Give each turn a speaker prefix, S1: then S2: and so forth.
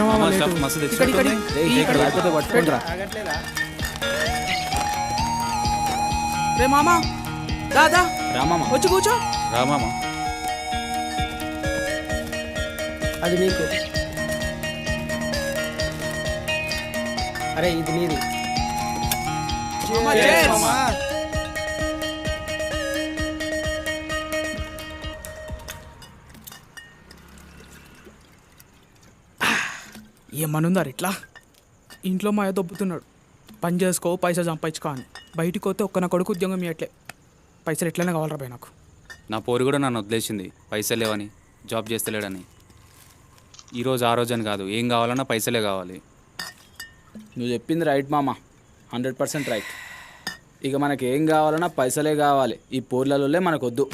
S1: ఏంద్రా మామ
S2: మామ
S1: లేటు?
S2: స్టాఫ్ మస్తు
S1: ఇక్కడ, ఇక్కడ,
S2: తెచ్చినట్టుంది.
S1: ఇక్కడ,
S3: లేకపోతే పట్టుకుంటారా
S1: రే మామ దాదా
S3: రామమ్మ
S1: వచ్చి కూర్చో.
S2: రా మామ.
S3: అది నీకు అరే ఇది నీది
S1: మామ, cheers. ఏమనుందారు ఇట్లా ఇంట్లో మాయ దొబ్బుతున్నాడు. పని చేసుకో పైసా సంపాదించుకో అని. బయటికి పోతే ఒక్క నా కొడుకు ఉద్యోగం ఇవ్వట్లే. పైసలు ఎట్లయినా కావాలరా భయ్ నాకు.
S2: నా పోరు కూడా నన్ను వదిలేసింది పైసలు లేవని, జాబ్ చేస్తలేడని. ఈరోజు ఆ రోజు అని కాదు, ఏం కావాలన్నా పైసలే కావాలి.
S3: నువ్వు చెప్పింది రైట్ మామ, 100% రైట్. ఇక మనకి ఏం కావాలన్నా పైసలే కావాలి. ఈ పోర్లలోనే మనకొద్దు.